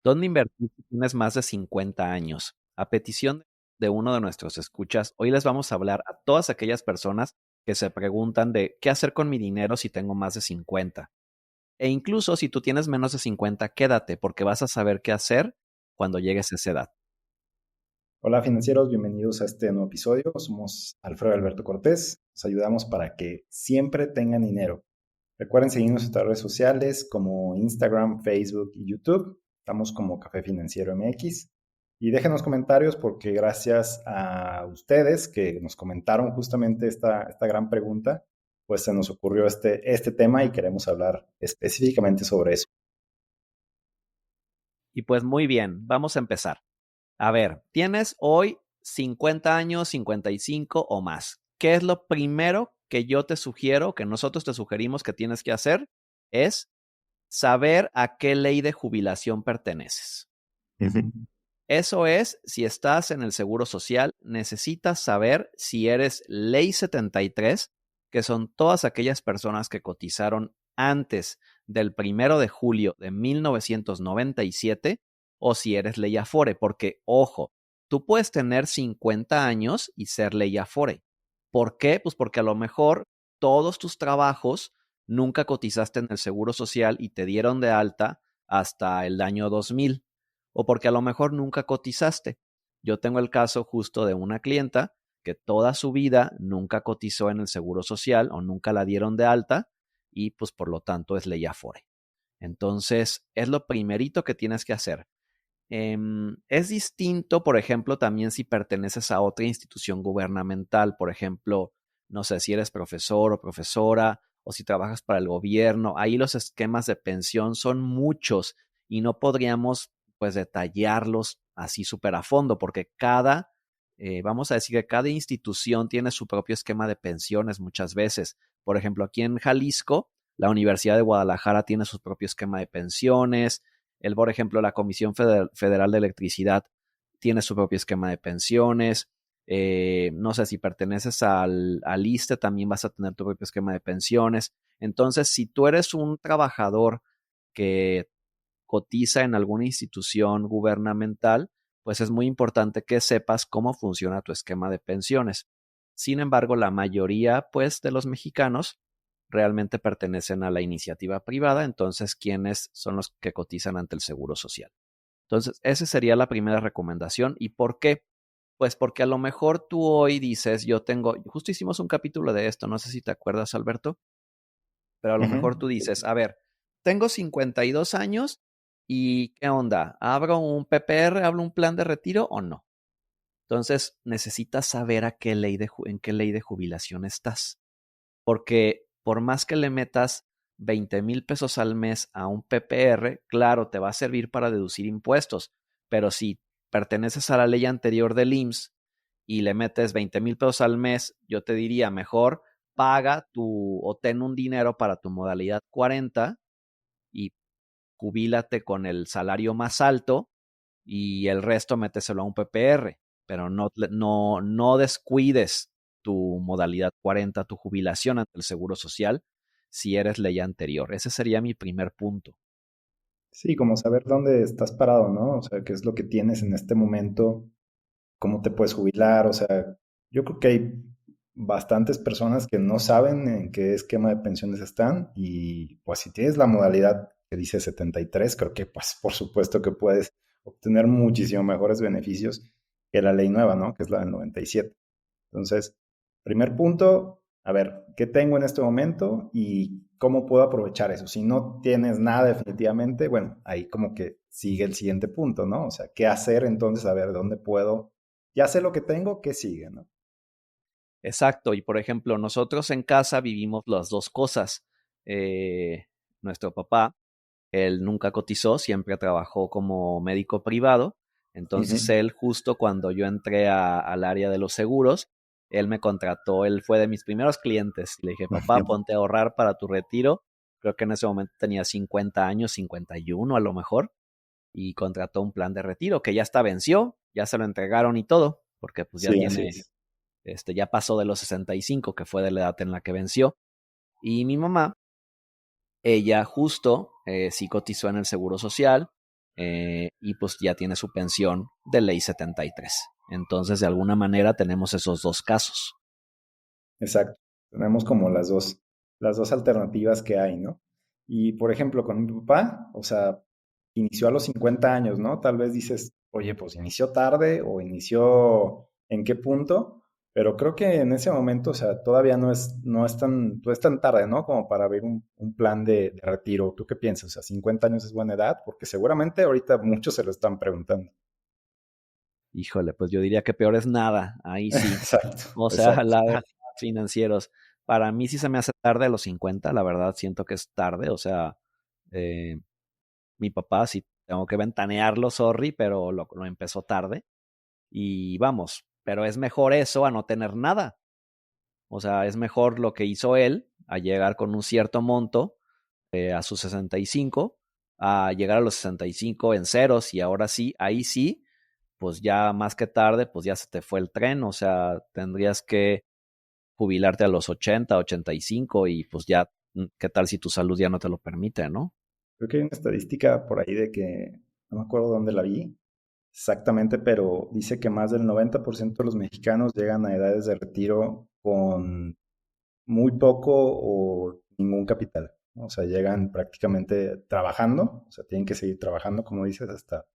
¿Dónde invertir si tienes más de 50 años? A petición de uno de nuestros escuchas, hoy les vamos a hablar a todas aquellas personas que se preguntan de qué hacer con mi dinero si tengo más de 50. E incluso si tú tienes menos de 50, quédate porque vas a saber qué hacer cuando llegues a esa edad. Hola financieros, bienvenidos a este nuevo episodio. Somos Alfredo y Alberto Cortés. Os ayudamos para que siempre tengan dinero. Recuerden seguirnos en nuestras redes sociales como Instagram, Facebook y YouTube. Estamos como Café Financiero MX. Y déjenos comentarios porque gracias a ustedes que nos comentaron justamente esta gran pregunta, pues se nos ocurrió este tema y queremos hablar específicamente sobre eso. Y pues muy bien, vamos a empezar. A ver, tienes hoy 50 años, 55 o más. ¿Qué es lo primero que yo te sugiero, que nosotros te sugerimos que tienes que hacer? Es saber a qué ley de jubilación perteneces. Ujú. Eso es, si estás en el Seguro Social, necesitas saber si eres Ley 73, que son todas aquellas personas que cotizaron antes del 1 de julio de 1997, o si eres Ley Afore, porque, ojo, tú puedes tener 50 años y ser Ley Afore. ¿Por qué? Pues porque a lo mejor todos tus trabajos nunca cotizaste en el Seguro Social y te dieron de alta hasta el año 2000, o porque a lo mejor nunca cotizaste. Yo tengo el caso justo de una clienta que toda su vida nunca cotizó en el Seguro Social o nunca la dieron de alta y pues por lo tanto es ley Afore. Entonces, es lo primerito que tienes que hacer. Es distinto, por ejemplo, también si perteneces a otra institución gubernamental, por ejemplo, no sé si eres profesor o profesora o si trabajas para el gobierno, ahí los esquemas de pensión son muchos y no podríamos pues detallarlos así súper a fondo porque vamos a decir que cada institución tiene su propio esquema de pensiones muchas veces. Por ejemplo, aquí en Jalisco, la Universidad de Guadalajara tiene su propio esquema de pensiones. Por ejemplo, la Comisión Federal de Electricidad tiene su propio esquema de pensiones. No sé si perteneces al ISSSTE, también vas a tener tu propio esquema de pensiones. Entonces, si tú eres un trabajador que cotiza en alguna institución gubernamental, pues es muy importante que sepas cómo funciona tu esquema de pensiones. Sin embargo, la mayoría, pues, de los mexicanos realmente pertenecen a la iniciativa privada, entonces, ¿quiénes son los que cotizan ante el Seguro Social? Entonces, esa sería la primera recomendación. ¿Y por qué? Pues porque a lo mejor tú hoy dices, justo hicimos un capítulo de esto, no sé si te acuerdas, Alberto, pero a lo Ujú. mejor tú dices, a ver, tengo 52 años y ¿qué onda? ¿Abro un PPR, abro un plan de retiro o no? Entonces necesitas saber en qué ley de jubilación estás. Porque por más que le metas 20,000 pesos al mes a un PPR, claro, te va a servir para deducir impuestos, pero si perteneces a la ley anterior del IMSS y le metes 20,000 pesos al mes, yo te diría mejor o ten un dinero para tu modalidad 40 y jubílate con el salario más alto y el resto méteselo a un PPR, pero no descuides tu modalidad 40, tu jubilación ante el Seguro Social, si eres ley anterior. Ese sería mi primer punto. Sí, como saber dónde estás parado, ¿no? O sea, qué es lo que tienes en este momento, cómo te puedes jubilar, o sea, yo creo que hay bastantes personas que no saben en qué esquema de pensiones están y pues si tienes la modalidad que dice 73, creo que pues por supuesto que puedes obtener muchísimo mejores beneficios que la ley nueva, ¿no? Que es la del 97. Entonces, primer punto, a ver, ¿qué tengo en este momento y cómo puedo aprovechar eso? Si no tienes nada definitivamente, bueno, ahí como que sigue el siguiente punto, ¿no? O sea, ¿qué hacer entonces? A ver, ¿dónde puedo? Ya sé lo que tengo, ¿qué sigue, no? Exacto. Y por ejemplo, nosotros en casa vivimos las dos cosas. Nuestro papá, él nunca cotizó, siempre trabajó como médico privado. Entonces Ujú. él, justo cuando yo entré al área de los seguros, él me contrató, él fue de mis primeros clientes. Le dije, papá, ponte a ahorrar para tu retiro. Creo que en ese momento tenía 50 años, 51 a lo mejor, y contrató un plan de retiro que ya está venció, ya se lo entregaron y todo, porque pues ya Sí, así tiene, es. ya pasó de los 65, que fue de la edad en la que venció. Y mi mamá, ella justo sí cotizó en el Seguro Social, y pues ya tiene su pensión de ley 73. Entonces, de alguna manera tenemos esos dos casos. Exacto. Tenemos como las dos alternativas que hay, ¿no? Y por ejemplo, con mi papá, o sea, inició a los 50 años, ¿no? Tal vez dices, oye, pues inició tarde o inició en qué punto, pero creo que en ese momento, o sea, todavía no es tan tarde, ¿no? Como para ver un plan de retiro. ¿Tú qué piensas? O sea, 50 años es buena edad, porque seguramente ahorita muchos se lo están preguntando. Híjole, pues yo diría que peor es nada, ahí sí. Exacto, O sea, exacto. la verdad, financieros. Para mí sí se me hace tarde a los 50, la verdad siento que es tarde, o sea, eh, mi papá sí tengo que ventanearlo, sorry, pero lo empezó tarde. Y vamos, pero es mejor eso a no tener nada. O sea, es mejor lo que hizo él, a llegar con un cierto monto a sus 65, a llegar a los 65 en ceros y ahora sí, ahí sí, pues ya más que tarde, pues ya se te fue el tren, o sea, tendrías que jubilarte a los 80, 85 y pues ya, ¿qué tal si tu salud ya no te lo permite, no? Creo que hay una estadística por ahí de que, no me acuerdo dónde la vi exactamente, pero dice que más del 90% de los mexicanos llegan a edades de retiro con muy poco o ningún capital, ¿no? O sea, llegan prácticamente trabajando, o sea, tienen que seguir trabajando, como dices, hasta,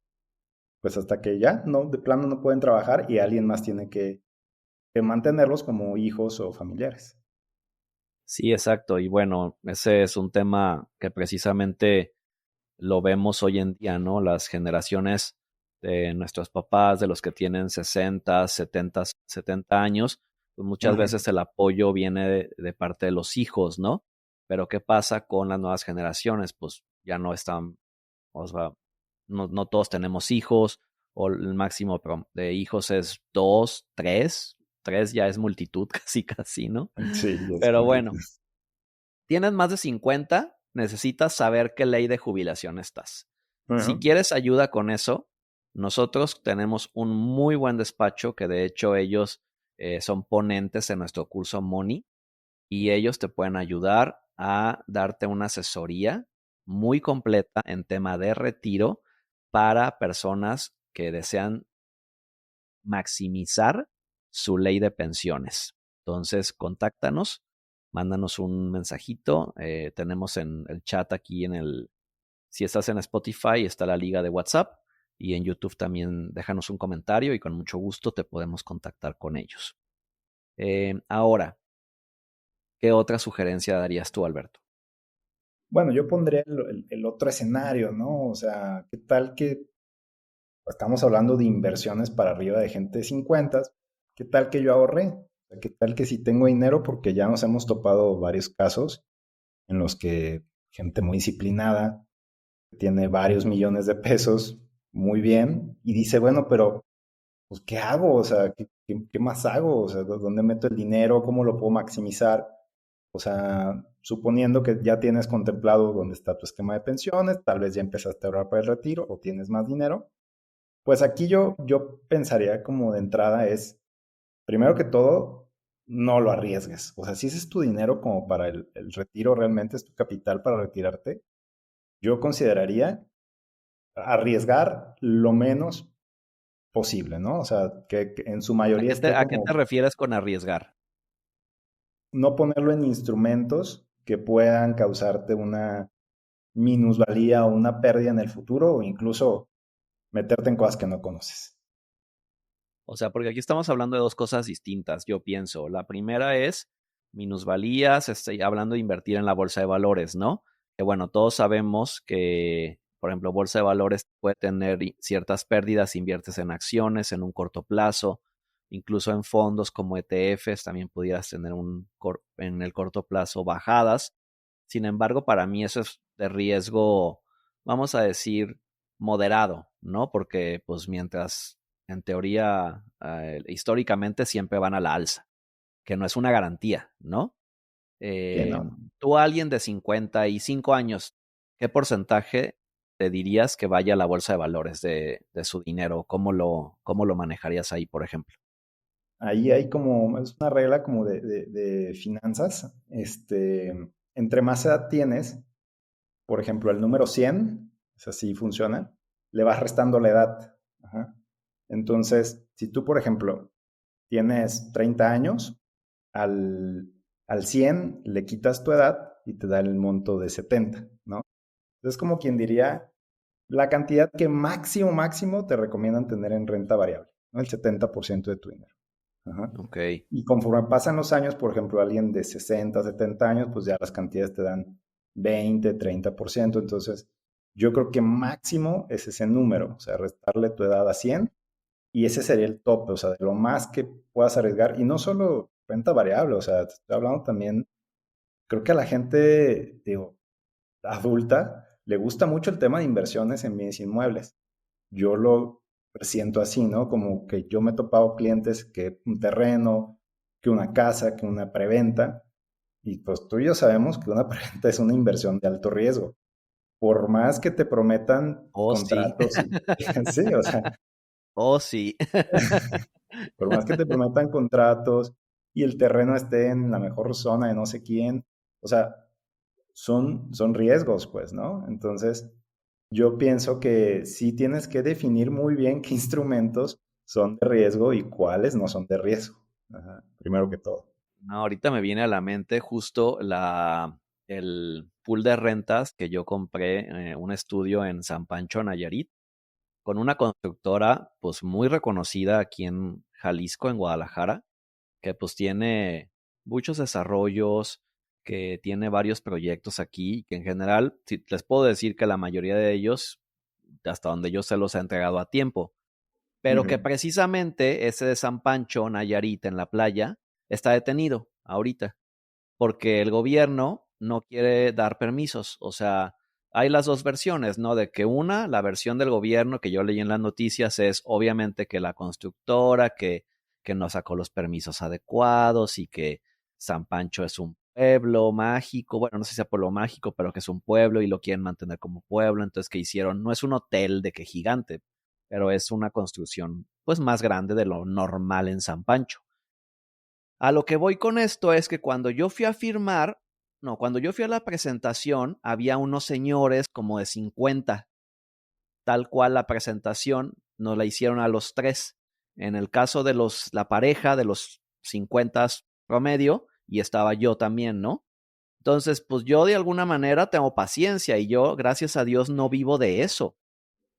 pues hasta que ya, no, de plano no pueden trabajar y alguien más tiene que mantenerlos como hijos o familiares. Sí, exacto. Y bueno, ese es un tema que precisamente lo vemos hoy en día, ¿no? Las generaciones de nuestros papás, de los que tienen 60, 70 años, pues muchas Ujú. veces el apoyo viene de parte de los hijos, ¿no? Pero ¿qué pasa con las nuevas generaciones? Pues ya no están, o sea, no todos tenemos hijos, o el máximo de hijos es dos, tres ya es multitud, casi, casi, ¿no? Sí, es Pero correcto. bueno, tienes más de 50, necesitas saber qué ley de jubilación estás. Si Bueno, quieres ayuda con eso, nosotros tenemos un muy buen despacho que de hecho ellos son ponentes en nuestro curso Money y ellos te pueden ayudar a darte una asesoría muy completa en tema de retiro para personas que desean maximizar su ley de pensiones. Entonces, contáctanos, mándanos un mensajito. Tenemos en el chat aquí si estás en Spotify, está la liga de WhatsApp y en YouTube también déjanos un comentario y con mucho gusto te podemos contactar con ellos. Ahora, ¿qué otra sugerencia darías tú, Alberto? bueno, yo pondría el otro escenario, ¿no? O sea, ¿qué tal que estamos hablando de inversiones para arriba de gente de 50? ¿Qué tal que yo ahorré? O sea, ¿qué tal que si tengo dinero? Porque ya nos hemos topado varios casos en los que gente muy disciplinada que tiene varios millones de pesos, muy bien, y dice, bueno, pero pues, ¿qué hago? O sea, ¿qué más hago? O sea, ¿dónde meto el dinero? ¿Cómo lo puedo maximizar? O sea, suponiendo que ya tienes contemplado dónde está tu esquema de pensiones, tal vez ya empezaste a ahorrar para el retiro o tienes más dinero, pues aquí yo pensaría como de entrada es, primero que todo, no lo arriesgues. O sea, si ese es tu dinero como para el retiro, realmente es tu capital para retirarte, yo consideraría arriesgar lo menos posible, ¿no? O sea, que en su ¿A mayoría qué esté a qué te como refieres con arriesgar? no ponerlo en instrumentos que puedan causarte una minusvalía o una pérdida en el futuro o incluso meterte en cosas que no conoces. O sea, porque aquí estamos hablando de dos cosas distintas, yo pienso. La primera es minusvalías, estoy hablando de invertir en la bolsa de valores, ¿no? Que bueno, todos sabemos que, por ejemplo, bolsa de valores puede tener ciertas pérdidas, inviertes en acciones en un corto plazo, incluso en fondos como ETFs también pudieras tener en el corto plazo bajadas. Sin embargo, para mí eso es de riesgo, vamos a decir, moderado, ¿no? Porque pues mientras en teoría, históricamente siempre van a la alza, que no es una garantía, ¿no? Sí, Eh, no. Tú a alguien de 55 años, ¿qué porcentaje te dirías que vaya a la bolsa de valores de su dinero? Cómo lo manejarías ahí, por ejemplo? Ahí hay como, es una regla como de finanzas. Entre más edad tienes, por ejemplo, el número 100, es así funciona, le vas restando la edad. Ajá. Entonces, si tú, por ejemplo, tienes 30 años, al, al 100 le quitas tu edad y te da el monto de 70, ¿no? Entonces, como quien diría, la cantidad que máximo, máximo te recomiendan tener en renta variable, ¿no? El 70% de tu dinero. Ajá. Ok. Y conforme pasan los años, por ejemplo, alguien de 60, 70 años, pues ya las cantidades te dan 20, 30%. Entonces, yo creo que máximo es ese número, o sea, restarle tu edad a 100 y ese sería el tope, o sea, de lo más que puedas arriesgar. Y no solo renta variable, o sea, te estoy hablando también, creo que a la gente, digo, adulta, le gusta mucho el tema de inversiones en bienes inmuebles. Yo lo siento así, ¿no? Como que yo me he topado clientes que un terreno, que una casa, que una preventa, y pues tú y yo sabemos que una preventa es una inversión de alto riesgo. Por más que te prometan Oh, sí. contratos y sí, o sea, Oh, sí. por más que te prometan contratos y el terreno esté en la mejor zona de no sé quién, o sea, son riesgos, pues, ¿no? Entonces, yo pienso que sí tienes que definir muy bien qué instrumentos son de riesgo y cuáles no son de riesgo. Ajá, primero que todo. No, ahorita me viene a la mente justo el pool de rentas que yo compré, un estudio en San Pancho, Nayarit, con una constructora pues muy reconocida aquí en Jalisco, en Guadalajara, que pues tiene muchos desarrollos, que tiene varios proyectos aquí, que en general les puedo decir que la mayoría de ellos, hasta donde yo se los he entregado a tiempo, pero que Ujú, precisamente ese de San Pancho, Nayarit, en la playa, está detenido ahorita, porque el gobierno no quiere dar permisos. O sea, hay las dos versiones, ¿no? De que la versión del gobierno que yo leí en las noticias es obviamente que la constructora, que no sacó los permisos adecuados y que San Pancho es un pueblo mágico, bueno, no sé si sea pueblo mágico, pero que es un pueblo y lo quieren mantener como pueblo, entonces que hicieron, no es un hotel de que gigante, pero es una construcción pues más grande de lo normal en San Pancho. A lo que voy con esto es que cuando yo fui a firmar, no, cuando yo fui a la presentación, había unos señores como de 50, tal cual la presentación nos la hicieron a los tres. En el caso de la pareja de los 50 promedio, y estaba yo también, ¿no? Entonces, pues yo de alguna manera tengo paciencia y yo, gracias a Dios, no vivo de eso.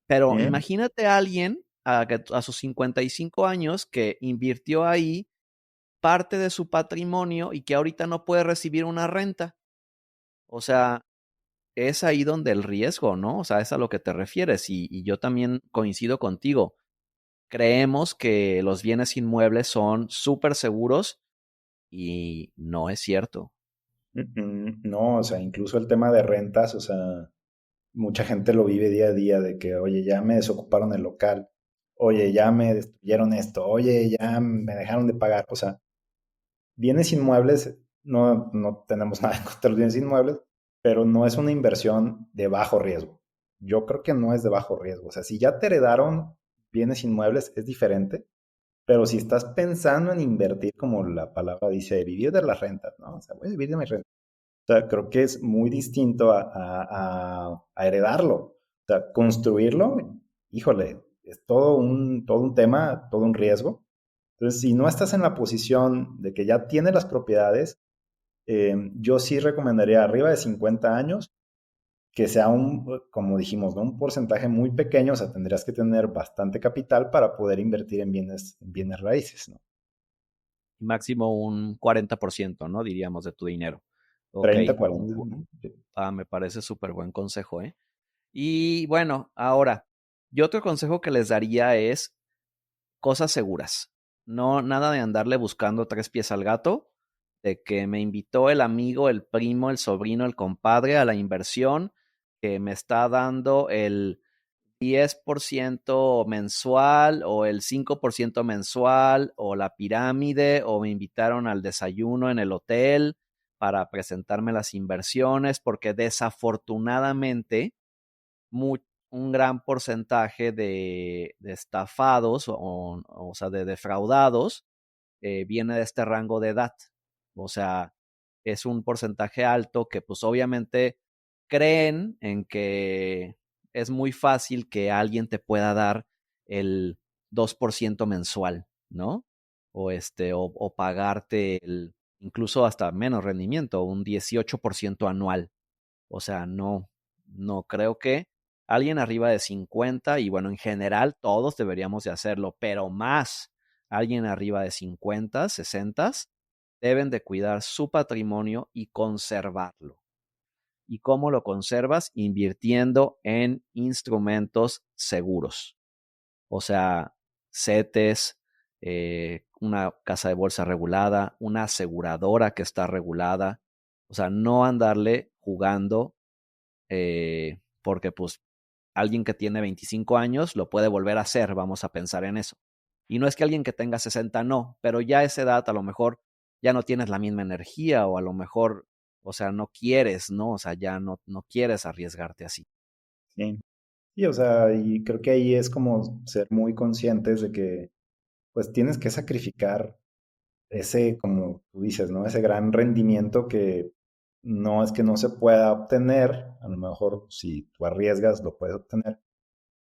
Pero bien. imagínate a alguien a sus 55 años que invirtió ahí parte de su patrimonio y que ahorita no puede recibir una renta. O sea, es ahí donde el riesgo, ¿no? O sea, es a lo que te refieres y yo también coincido contigo. Creemos que los bienes inmuebles son súper seguros y no es cierto. No, o sea, incluso el tema de rentas, o sea, mucha gente lo vive día a día de que, oye, ya me desocuparon el local, oye, ya me destruyeron esto, oye, ya me dejaron de pagar. O sea, bienes inmuebles, no tenemos nada en contra de los bienes inmuebles, pero no es una inversión de bajo riesgo. Yo creo que no es de bajo riesgo. O sea, si ya te heredaron bienes inmuebles, es diferente, pero si estás pensando en invertir, como la palabra dice, vivir de las rentas, ¿no? O sea, voy a vivir de mis rentas. O sea, creo que es muy distinto a heredarlo. O sea, construirlo, híjole, es todo un tema, todo un riesgo. Entonces, si no estás en la posición de que ya tienes las propiedades, yo sí recomendaría arriba de 50 años que sea como dijimos, ¿no? Un porcentaje muy pequeño, o sea, tendrías que tener bastante capital para poder invertir en bienes raíces, ¿no? Máximo un 40%, ¿no? Diríamos de tu dinero. Ok, 30, 40. ¿No? Sí. me parece súper buen consejo, ¿eh? Y bueno, ahora, yo otro consejo que les daría es cosas seguras. No, nada de andarle buscando tres pies al gato, de que me invitó el amigo, el primo, el sobrino, el compadre a la inversión, que me está dando el 10% mensual o el 5% mensual o la pirámide o me invitaron al desayuno en el hotel para presentarme las inversiones, porque desafortunadamente mu un gran porcentaje de estafados o sea, de defraudados, viene de este rango de edad. O sea, es un porcentaje alto que pues obviamente creen en que es muy fácil que alguien te pueda dar el 2% mensual, ¿no? O pagarte incluso hasta menos rendimiento, un 18% anual. O sea, no creo que alguien arriba de 50, y bueno, en general todos deberíamos de hacerlo, pero más alguien arriba de 50, 60, deben de cuidar su patrimonio y conservarlo. ¿Y cómo lo conservas? Invirtiendo en instrumentos seguros. O sea, CETES, una casa de bolsa regulada, una aseguradora que está regulada. O sea, no andarle jugando porque pues alguien que tiene 25 años lo puede volver a hacer, vamos a pensar en eso. Y no es que alguien que tenga 60 no, pero ya a esa edad a lo mejor ya no tienes la misma energía o a lo mejor, o sea, no quieres, ¿no? O sea, ya no quieres arriesgarte así. Sí. Sí, o sea, y creo que ahí es como ser muy conscientes de que pues tienes que sacrificar ese, como tú dices, ¿no? Ese gran rendimiento que no es que no se pueda obtener, a lo mejor si tú arriesgas lo puedes obtener,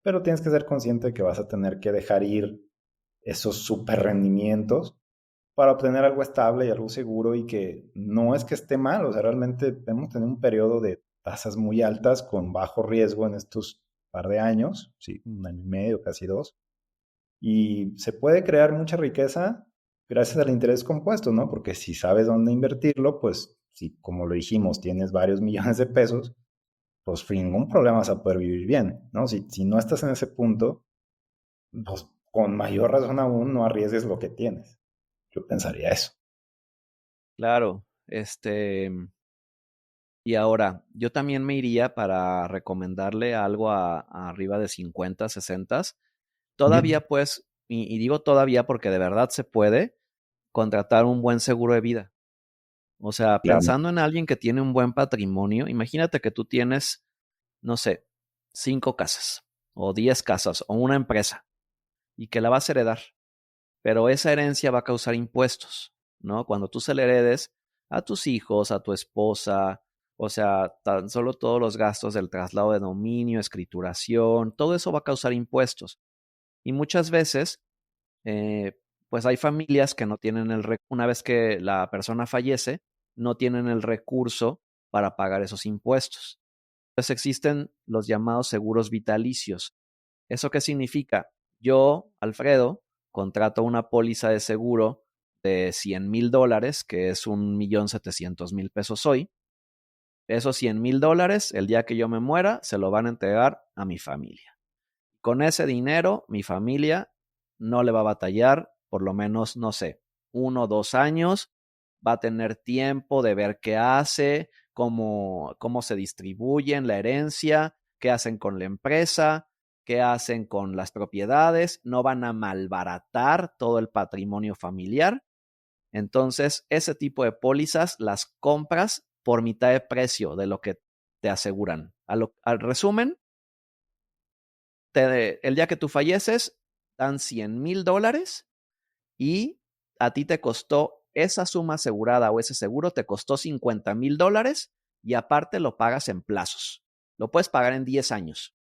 pero tienes que ser consciente de que vas a tener que dejar ir esos super rendimientos para obtener algo estable y algo seguro y que no es que esté mal, o sea, realmente hemos tenido un periodo de tasas muy altas con bajo riesgo en estos par de años, sí, un año y medio, casi dos, y se puede crear mucha riqueza gracias al interés compuesto, ¿no? Porque si sabes dónde invertirlo, pues si, como lo dijimos, tienes varios millones de pesos, pues sin ningún problema vas a poder vivir bien, ¿no? Si no estás en ese punto, pues con mayor razón aún no arriesgues lo que tienes. Yo pensaría eso. Claro, y ahora, yo también me iría para recomendarle algo a arriba de 50, 60. Ujú. Todavía pues, y digo todavía porque de verdad se puede contratar un buen seguro de vida. O sea, Claro. pensando en alguien que tiene un buen patrimonio, imagínate que tú tienes, no sé, 5 casas o 10 casas o una empresa y que la vas a heredar, pero esa herencia va a causar impuestos, ¿no? Cuando tú se le heredes a tus hijos, a tu esposa, o sea, tan solo todos los gastos del traslado de dominio, escrituración, todo eso va a causar impuestos. Y muchas veces, eh, pues hay familias que no tienen una vez que la persona fallece, no tienen el recurso para pagar esos impuestos. Entonces existen los llamados seguros vitalicios. ¿Eso qué significa? Yo, Alfredo, contrato una póliza de seguro de $100,000, que es 1,700,000 pesos hoy. Esos $100,000, el día que yo me muera, se lo van a entregar a mi familia. Con ese dinero, mi familia no le va a batallar, por lo menos, no sé, 1 o 2 años, va a tener tiempo de ver qué hace, cómo se distribuyen la herencia, qué hacen con la empresa, qué hacen con las propiedades, no van a malbaratar todo el patrimonio familiar. Entonces, ese tipo de pólizas las compras por mitad de precio de lo que te aseguran. Al resumen, el día que tú falleces, dan $100,000 y a ti te costó esa suma asegurada o ese seguro, te costó $50,000 y aparte lo pagas en plazos. Lo puedes pagar en 10 años.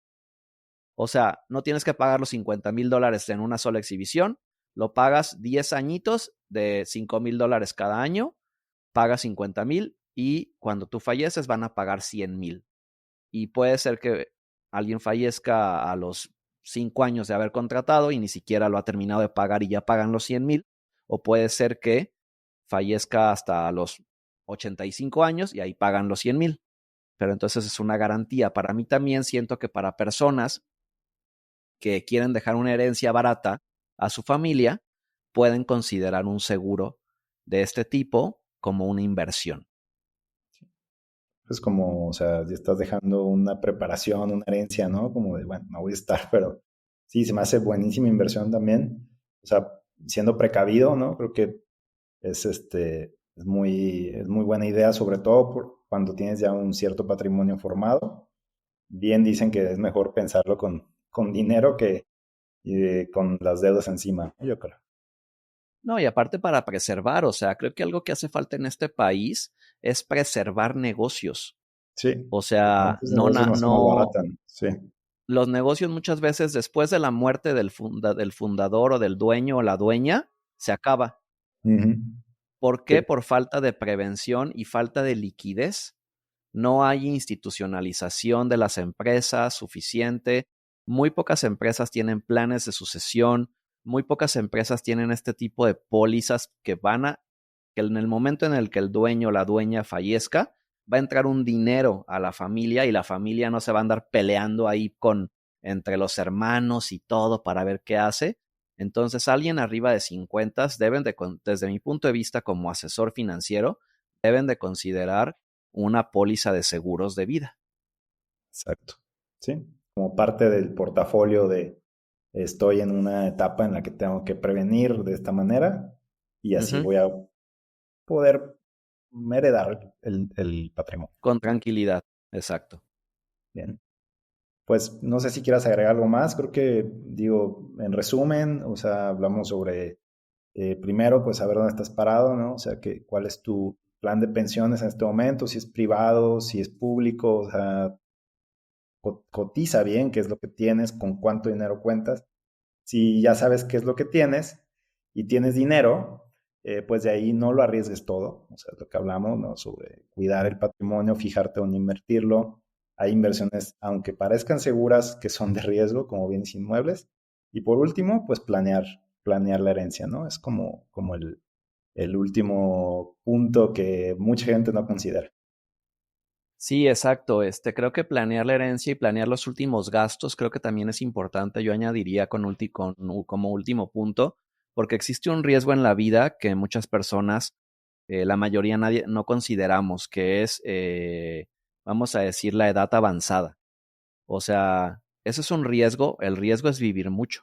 O sea, no tienes que pagar los $50,000 en una sola exhibición, lo pagas 10 añitos de $5,000 cada año, pagas 50,000 y cuando tú falleces van a pagar 100,000. Y puede ser que alguien fallezca a los 5 años de haber contratado y ni siquiera lo ha terminado de pagar y ya pagan los 100,000. O puede ser que fallezca hasta los 85 años y ahí pagan los 100,000. Pero entonces es una garantía. Para mí también siento que para personas que quieren dejar una herencia barata a su familia, pueden considerar un seguro de este tipo como una inversión. Es como, o sea, si estás dejando una preparación, una herencia, ¿no? Como de, bueno, no voy a estar, pero sí, se me hace buenísima inversión también. O sea, siendo precavido, ¿no? Creo que es muy buena idea, sobre todo cuando tienes ya un cierto patrimonio formado. Bien dicen que es mejor pensarlo con dinero que con las deudas encima, yo creo. No, y aparte para preservar, o sea, creo que algo que hace falta en este país es preservar negocios. Sí, O sea, ¿cuántos negocios no se malbaratan? Sí, los negocios muchas veces después de la muerte del fundador o del dueño o la dueña, se acaba. Ujú. ¿Por Sí, qué? Por falta de prevención y falta de liquidez. No hay institucionalización de las empresas suficiente. Muy pocas empresas tienen planes de sucesión. Muy pocas empresas tienen este tipo de pólizas que en el momento en el que el dueño o la dueña fallezca, va a entrar un dinero a la familia y la familia no se va a andar peleando ahí entre los hermanos y todo para ver qué hace. Entonces, alguien arriba de 50 desde mi punto de vista como asesor financiero, deben de considerar una póliza de seguros de vida. exacto. Sí, como parte del portafolio de estoy en una etapa en la que tengo que prevenir de esta manera y así Ujú. voy a poder heredar el patrimonio. Con tranquilidad, exacto. Bien. Pues no sé si quieras agregar algo más. Creo que, digo, en resumen, o sea, hablamos sobre, primero, pues saber dónde estás parado, ¿no? O sea, cuál es tu plan de pensiones en este momento, si es privado, si es público, o sea, cotiza bien qué es lo que tienes, con cuánto dinero cuentas. Si ya sabes qué es lo que tienes y tienes dinero, pues de ahí no lo arriesgues todo. O sea, lo que hablamos, ¿no? Sobre cuidar el patrimonio, fijarte dónde invertirlo. Hay inversiones, aunque parezcan seguras, que son de riesgo, como bienes inmuebles. Y por último, pues planear la herencia, ¿no? Es como el último punto que mucha gente no considera. Sí, exacto. Creo que planear la herencia y planear los últimos gastos, creo que también es importante. Yo añadiría como último punto, porque existe un riesgo en la vida que muchas personas, la mayoría nadie, no consideramos, que es, vamos a decir, la edad avanzada. O sea, ese es un riesgo. El riesgo es vivir mucho.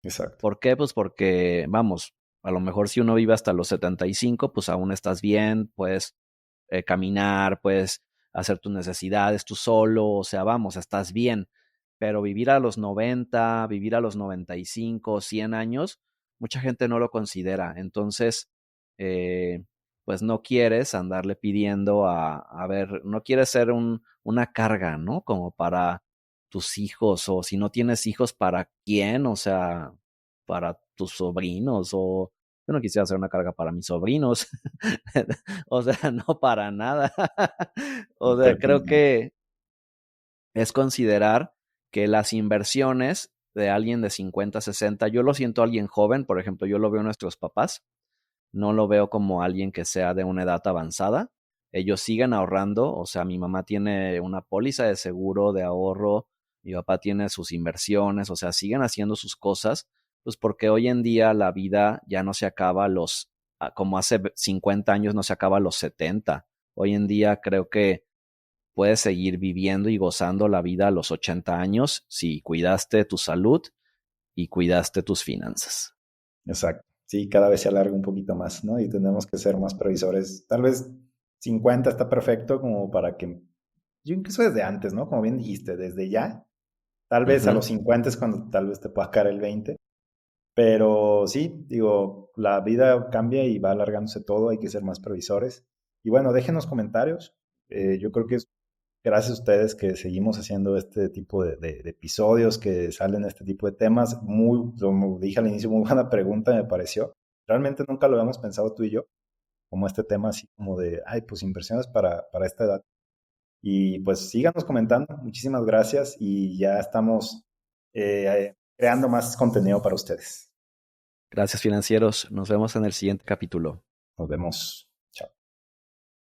Exacto. ¿Por qué? Pues porque, vamos, a lo mejor si uno vive hasta los 75, pues aún estás bien, puedes caminar, puedes hacer tus necesidades tú solo, o sea, vamos, estás bien. Pero vivir a los 90, vivir a los 95, 100 años, mucha gente no lo considera. Entonces, eh, pues no quieres andarle pidiendo a ver, no quieres ser una carga, ¿no? Como para tus hijos, o si no tienes hijos, ¿para quién? O sea, para tus sobrinos, o yo no quisiera hacer una carga para mis sobrinos. O sea, no para nada. O sea, creo Perfectamente. que es considerar que las inversiones de alguien de 50, 60, yo lo siento a alguien joven, por ejemplo, yo lo veo a nuestros papás, no lo veo como alguien que sea de una edad avanzada. Ellos siguen ahorrando, o sea, mi mamá tiene una póliza de seguro de ahorro, mi papá tiene sus inversiones, o sea, siguen haciendo sus cosas, pues porque hoy en día la vida ya no se acaba como hace 50 años no se acaba a los 70. Hoy en día creo que puedes seguir viviendo y gozando la vida a los 80 años si cuidaste tu salud y cuidaste tus finanzas. Exacto. Sí, cada vez se alarga un poquito más, ¿no? Y tenemos que ser más previsores. Tal vez 50 está perfecto como para que, yo incluso desde antes, ¿no? Como bien dijiste, desde ya. Tal vez a Ujú. los 50 es cuando tal vez te pueda caer el 20. Pero sí, digo, la vida cambia y va alargándose todo, hay que ser más previsores. Y bueno, déjenos comentarios. Yo creo que es gracias a ustedes que seguimos haciendo este tipo de episodios, que salen este tipo de temas. Muy, como dije al inicio, muy buena pregunta me pareció. Realmente nunca lo habíamos pensado tú y yo, como este tema así como de, ay, pues inversiones para esta edad. Y pues síganos comentando. Muchísimas gracias y ya estamos creando más contenido para ustedes. Gracias, financieros. Nos vemos en el siguiente capítulo. Nos vemos.